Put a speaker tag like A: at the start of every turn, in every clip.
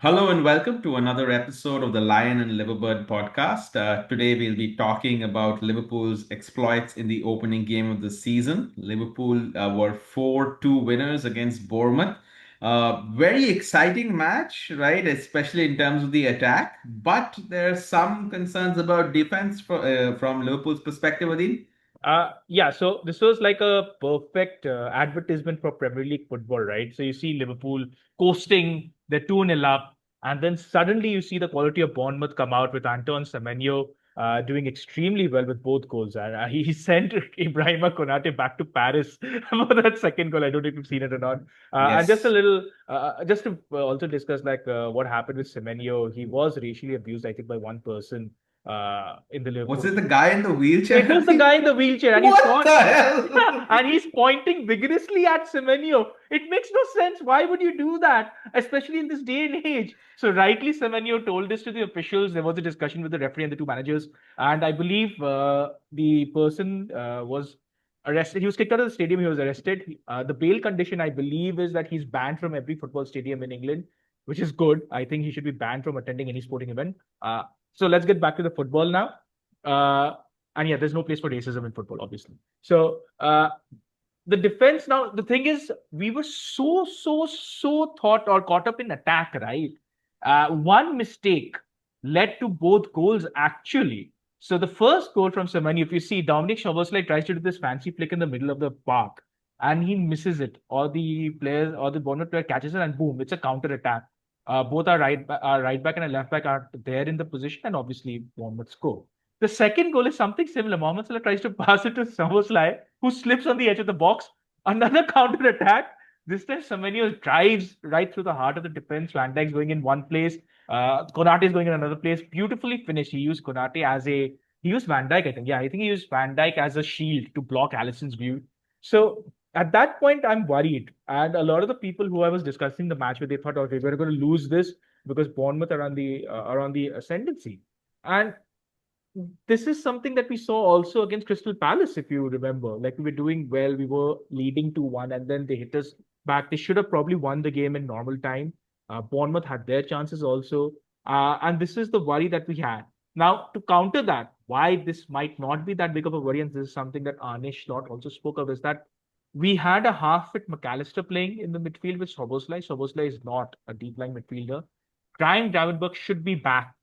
A: Hello and welcome to another episode of the Lion and Liverbird podcast. Today we'll be talking about Liverpool's exploits in the opening game of the season. Liverpool were 4-2 winners against Bournemouth. Very exciting match, right? Especially in terms of the attack. But there are some concerns about defense from Liverpool's perspective, Adil.
B: Yeah, so this was like a perfect advertisement for Premier League football, right? So you see Liverpool coasting, they're 2-0 up, and then suddenly you see the quality of Bournemouth come out with Antoine Semenyo doing extremely well with both goals. And he sent Ibrahima Konate back to Paris for that second goal. I don't know if you've seen it or not. And just a
A: Yes.
B: little, just to also discuss like what happened with Semenyo, he was racially abused, I think, by one person in the
A: Was
B: Liverpool.
A: it the guy in the wheelchair,
B: It was the
A: Adil?
B: guy in the wheelchair, and
A: What the hell?
B: yeah, and he's pointing vigorously at Semenyo. It makes no sense. Why would you do that, especially in this day and age? So rightly, Semenyo told this to the officials. There was a discussion with the referee and the two managers, and I believe the person was arrested. He was kicked out of the stadium. He was arrested. The bail condition, I believe, is that he's banned from every football stadium in England, which is good. I think he should be banned from attending any sporting event. So let's get back to the football now. Uh, and yeah, there's no place for racism in football, obviously. So the defense now, the thing is, we were so thought or caught up in attack, right? One mistake led to both goals actually. So the first goal from Semenyo, if you see, Dominic Szoboszlai tries to do this fancy flick in the middle of the park, and he misses it, or the players or the Bournemouth player catches it, and boom, it's a counter attack. Both our right back and our left back are there in the position, and obviously Bournemouth score. The second goal is something similar. Mohamed Salah tries to pass it to Szoboszlai, who slips on the edge of the box. Another counter attack. This time, Semenyo drives right through the heart of the defense. Van Dijk's going in one place. Konate is going in another place. Beautifully finished. He used Konate as a. He used Van Dijk, I think. Yeah, I think he used Van Dijk as a shield to block Alisson's view. So at that point, I'm worried. And a lot of the people who I was discussing the match with, they thought, okay, we're going to lose this because Bournemouth are on the ascendancy. And this is something that we saw also against Crystal Palace, if you remember. Like we were doing well, we were leading 2-1, and then they hit us back. They should have probably won the game in normal time. Bournemouth had their chances also. And this is the worry that we had. Now, to counter that, why this might not be that big of a worry, and this is something that Anish Slot also spoke of, is that we had a half-fit McAllister playing in the midfield with Soboslai. Soboslai is not a deep-line midfielder. Ryan Gravenberch should be back.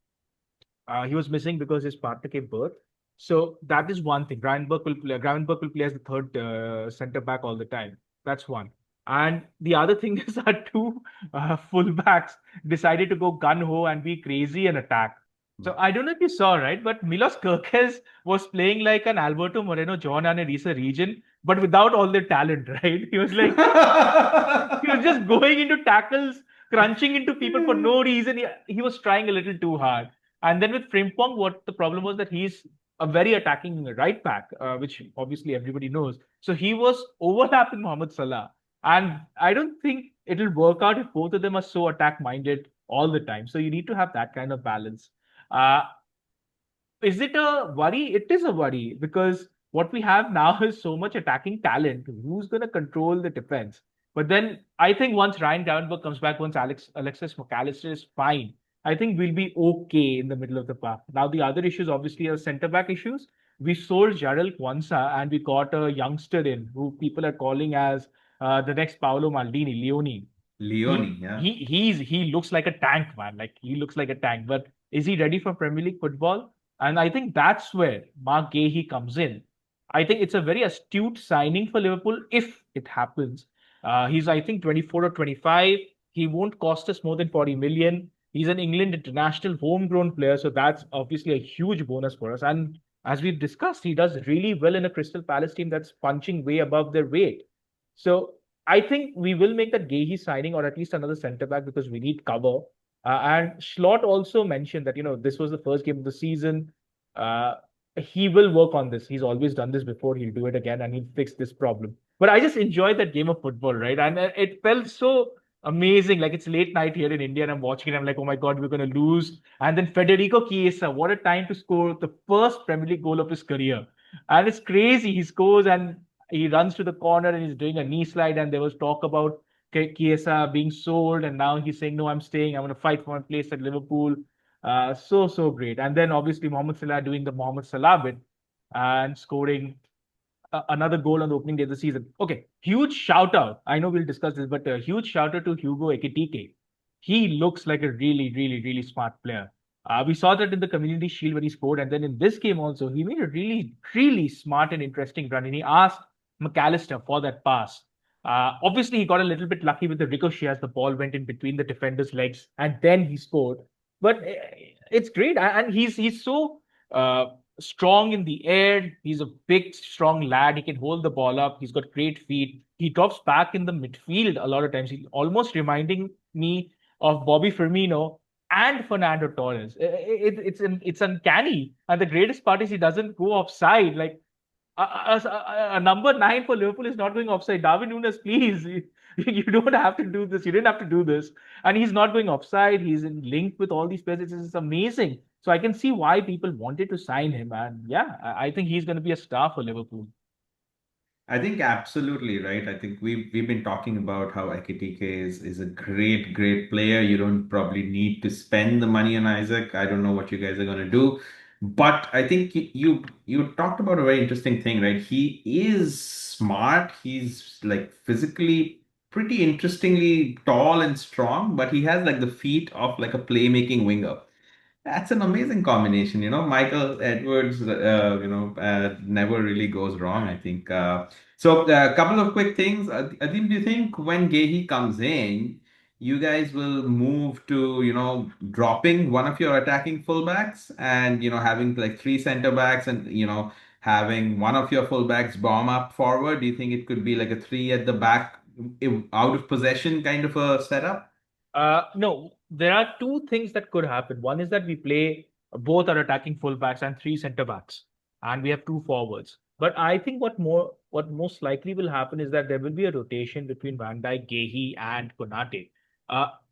B: He was missing because his partner gave birth. So that is one thing. Gravenberch will play as the third center back all the time. That's one. And the other thing is our two fullbacks decided to go gun ho and be crazy and attack. So I don't know if you saw, right? But Milos Kerkez was playing like an Alberto Moreno, John Anarisa region, but without all the talent, right? He was like, he was just going into tackles, crunching into people for no reason. He was trying a little too hard. And then with Frimpong, what the problem was that he's a very attacking right back, which obviously everybody knows. So he was overlapping Mohamed Salah. And I don't think it'll work out if both of them are so attack minded all the time. So you need to have that kind of balance. Uh, is it a worry? It is a worry because what we have now is so much attacking talent. Who's going to control the defense? But then I think once Ryan Gravenberch comes back, once Alexis McAllister is fine, I think we'll be okay in the middle of the park. Now, the other issues obviously are centre back issues. We sold Jarel Kwanzaa and we got a youngster in who people are calling as the next Paolo Maldini, Leone.
A: Leone, yeah.
B: He looks like a tank, man. Like he looks like a tank. But is he ready for Premier League football? And I think that's where Mark Gahey comes in. I think it's a very astute signing for Liverpool if it happens. He's I think 24 or 25. He won't cost us more than 40 million. He's an England international homegrown player, so that's obviously a huge bonus for us. And as we've discussed, he does really well in a Crystal Palace team that's punching way above their weight. So I think we will make that Gahey signing or at least another centre back because we need cover. And Schlott also mentioned that, this was the first game of the season. Uh, he will work on this. He's always done this before. He'll do it again and he'll fix this problem. But I just enjoyed that game of football, right? And it felt so amazing. Like it's late night here in India and I'm watching it. I'm like, oh my God, we're going to lose. And then Federico Chiesa, what a time to score the first Premier League goal of his career. And it's crazy. He scores and he runs to the corner and he's doing a knee slide. And there was talk about Chiesa being sold, and now he's saying, "No, I'm staying. I'm going to fight for my place at Liverpool." So great. And then obviously Mohamed Salah doing the Mohamed Salah bit and scoring another goal on the opening day of the season. Okay, huge shout out. I know we'll discuss this, but a huge shout out to Hugo Ekitike. He looks like a really smart player. We saw that in the Community Shield when he scored, and then in this game also, he made a really smart and interesting run, and he asked McAllister for that pass. Obviously, he got a little bit lucky with the ricochet as the ball went in between the defender's legs, and then he scored. But it's great, and he's so strong in the air. He's a big, strong lad. He can hold the ball up. He's got great feet. He drops back in the midfield a lot of times. He's almost reminding me of Bobby Firmino and Fernando Torres. It's uncanny. And the greatest part is he doesn't go offside. Like a number nine for Liverpool is not going offside. Darwin Núñez, please, you don't have to do this. You didn't have to do this. And he's not going offside. He's in link with all these players. It's amazing. So I can see why people wanted to sign him. And yeah, I think he's going to be a star for Liverpool.
A: I think absolutely right. I think we've been talking about how Ekitike is a great player. You don't probably need to spend the money on Isaac. I don't know what you guys are going to do, but I think you talked about a very interesting thing, right? He is smart. He's like physically pretty interestingly tall and strong, but he has like the feet of like a playmaking winger. That's an amazing combination. Michael Edwards, never really goes wrong, I think. So, a couple of quick things. Adim, do you think when Gehi comes in, you guys will move to, dropping one of your attacking fullbacks and, having like three center backs and, having one of your fullbacks bomb up forward? Do you think it could be like a three at the back, out of possession kind of a setup?
B: No, there are two things that could happen. One is that we play both our attacking fullbacks and three centre backs, and we have two forwards. But I think what most likely will happen is that there will be a rotation between Van Dijk, Gehi, and Konate.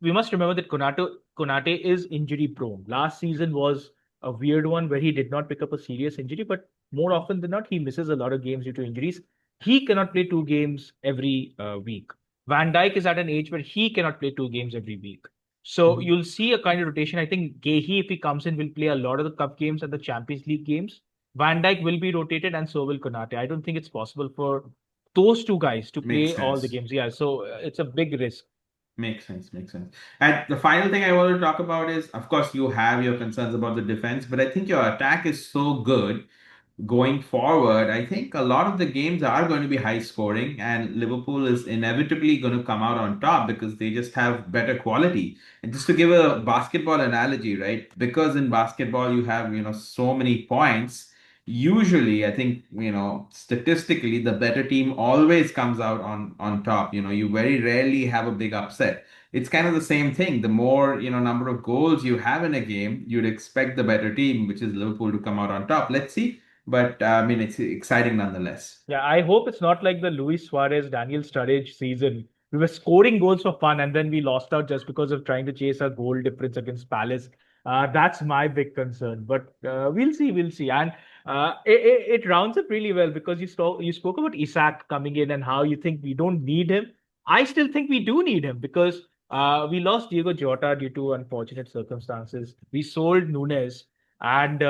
B: We must remember that Konate is injury prone. Last season was a weird one where he did not pick up a serious injury, but more often than not, he misses a lot of games due to injuries. He cannot play two games every week. Van Dijk is at an age where he cannot play two games every week. So
A: Mhm.
B: you'll see a kind of rotation. I think Gehi, if he comes in, will play a lot of the cup games and the Champions League games. Van Dijk will be rotated, and so will Konate. I don't think it's possible for those two guys to
A: Makes
B: play all the
A: sense.
B: games. Yeah, so it's a big risk.
A: Makes sense, makes sense. And the final thing I want to talk about is, of course, you have your concerns about the defense, but I think your attack is so good going forward. I think a lot of the games are going to be high scoring, and Liverpool is inevitably going to come out on top because they just have better quality. And just to give a basketball analogy, right? Because in basketball you have, so many points. Usually, I think, statistically, the better team always comes out on top. You very rarely have a big upset. It's kind of the same thing. The more, number of goals you have in a game, you'd expect the better team, which is Liverpool, to come out on top. Let's see. But I mean, it's exciting nonetheless.
B: Yeah, I hope it's not like the Luis Suarez, Daniel Sturridge season. We were scoring goals for fun and then we lost out just because of trying to chase a goal difference against Palace. That's my big concern. But we'll see. And it rounds up really well because you spoke about Isak coming in and how you think we don't need him. I still think we do need him because we lost Diego Jota due to unfortunate circumstances. We sold Nunes and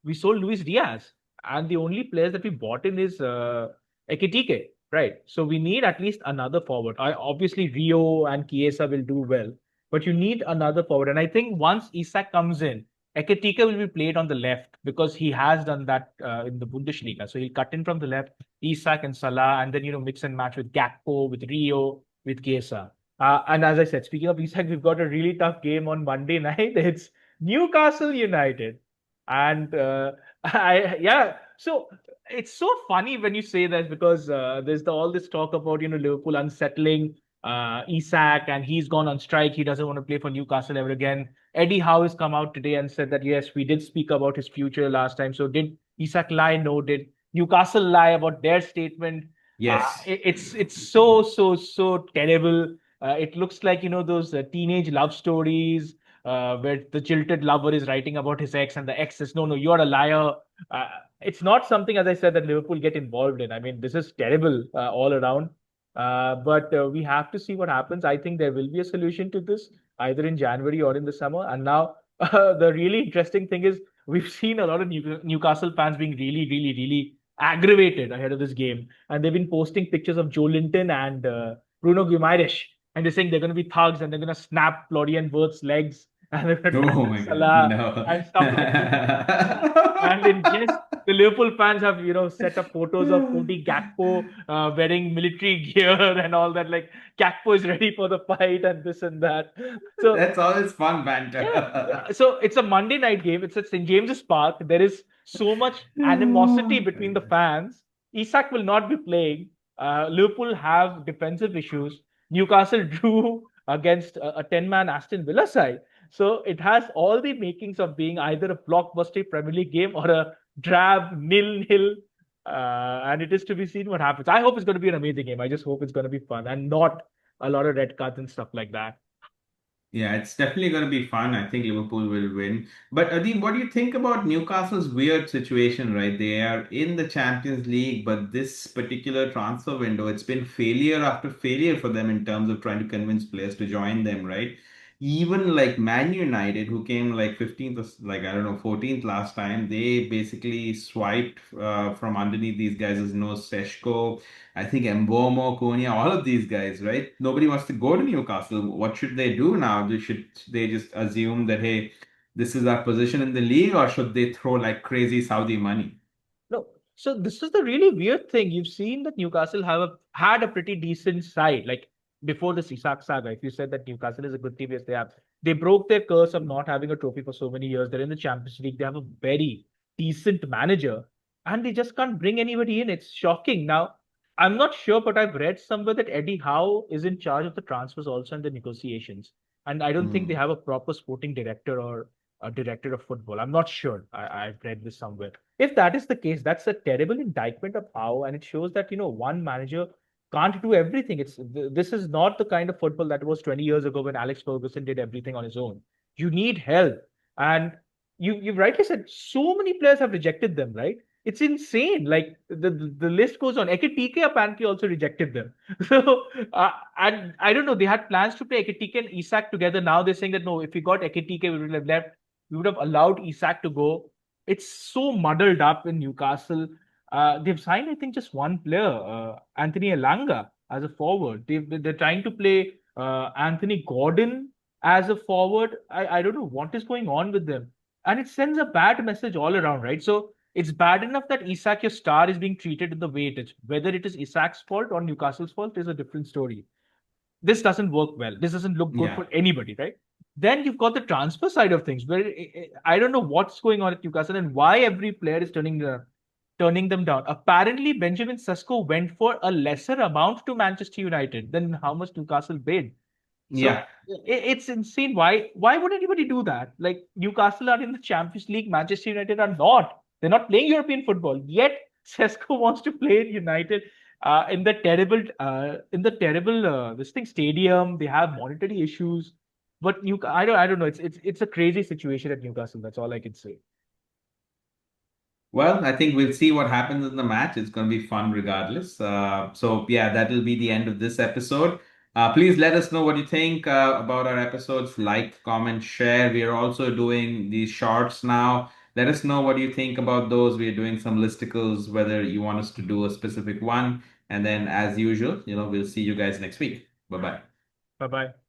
B: we sold Luis Diaz, and the only players that we bought in is Ekitike, right? So we need at least another forward. Obviously Rio and Chiesa will do well, but you need another forward. And I think once Isak comes in, Ekitike will be played on the left because he has done that in the Bundesliga. So he'll cut in from the left, Isak and Salah, and then mix and match with Gakpo, with Rio, with Chiesa. And as I said, speaking of Isak, we've got a really tough game on Monday night. It's Newcastle United, and I yeah. So it's so funny when you say that because there's all this talk about Liverpool unsettling Isak, and he's gone on strike. He doesn't want to play for Newcastle ever again. Eddie Howe has come out today and said that yes, we did speak about his future last time. So did Isak lie? No. Did Newcastle lie about their statement?
A: Yes.
B: It's so terrible. It looks like those teenage love stories where the jilted lover is writing about his ex, and the ex says, "No, no, you're a liar." Uh, it's not something, as I said, that Liverpool get involved in. I mean, this is terrible all around. But we have to see what happens. I think there will be a solution to this either in January or in the summer. And now the really interesting thing is we've seen a lot of Newcastle fans being really, really, really aggravated ahead of this game, and they've been posting pictures of Joe Linton and Bruno Guimaraes, and they're saying they're going to be thugs and they're going to snap Florian Wirtz's legs and they're going to
A: Oh
B: tackle
A: my God,
B: Salah
A: no.
B: and stuff like this. And in jest, the Liverpool fans have, set up photos of Cody Gakpo wearing military gear and all that. Like Gakpo is ready for the fight and this and that. So
A: That's always fun
B: yeah,
A: banter.
B: so it's a Monday night game. It's at St James's Park. There is so much animosity
A: Oh my
B: between the
A: God.
B: fans. Isak will not be playing. Liverpool have defensive issues. Newcastle drew against a 10-man Aston Villa side. So it has all the makings of being either a blockbuster Premier League game or a drab nil-nil. And it is to be seen what happens. I hope it's going to be an amazing game. I just hope it's going to be fun and not a lot of red cards and stuff like that.
A: Yeah, it's definitely going to be fun. I think Liverpool will win. But Adeem, what do you think about Newcastle's weird situation, right? They are in the Champions League, but this particular transfer window, it's been failure after failure for them in terms of trying to convince players to join them, right? Even like Man United, who came like 15th, like I don't know, 14th last time, they basically swiped from underneath these guys as no Seshko. I think Mbomo, Konya, all of these guys, right? Nobody wants to go to Newcastle. What should they do now? Should they just assume that, hey, this is our position in the league, or should they throw like crazy Saudi money?
B: No. So this is the really weird thing. You've seen that Newcastle had a pretty decent side. Like before the Isak saga, if you said that Newcastle is a good team, yes, they have. They broke their curse of not having a trophy for so many years. They're in the Champions League. They have a very decent manager, and they just can't bring anybody in. It's shocking. Now, I'm not sure, but I've read somewhere that Eddie Howe is in charge of the transfers also and the negotiations. And I don't think they
A: Hmm.
B: have a proper sporting director or a director of football. I'm not sure. I've read this somewhere. If that is the case, that's a terrible indictment of how, and it shows that one manager can't do everything. This is not the kind of football that was 20 years ago when Alex Ferguson did everything on his own. You need help, and you've rightly said so many players have rejected them. Right? It's insane. Like the list goes on. Ekitike apparently also rejected them. So and I don't know. They had plans to play Ekitike and Isak together. Now they're saying that no, if we got Ekitike, we would have left. We would have allowed Isak to go. It's so muddled up in Newcastle. They've signed, I think, just one player, Anthony Elanga, as a forward. They're trying to play Anthony Gordon as a forward. I don't know what is going on with them. And it sends a bad message all around, right? So it's bad enough that Isak, your star, is being treated in the way it is. Whether it is Isak's fault or Newcastle's fault is a different story. This doesn't work well. This doesn't look good
A: Yeah.
B: for anybody, right? Then you've got the transfer side of things, where I don't know what's going on at Newcastle and why every player is turning them down. Apparently, Benjamin Sesko went for a lesser amount to Manchester United than how much Newcastle paid. So
A: Yeah.
B: it's insane. Why would anybody do that? Like Newcastle are in the Champions League, Manchester United are not. They're not playing European football. Yet Sesko wants to play in United in the terrible this thing stadium. They have monetary issues. But I don't know. It's a crazy situation at Newcastle. That's all I can say.
A: Well, I think we'll see what happens in the match. It's going to be fun regardless. So, yeah, that'll be the end of this episode. Please let us know what you think about our episodes. Like, comment, share. We are also doing these shorts now. Let us know what you think about those. We are doing some listicles, whether you want us to do a specific one. And then, as usual, we'll see you guys next week. Bye bye.
B: Bye bye.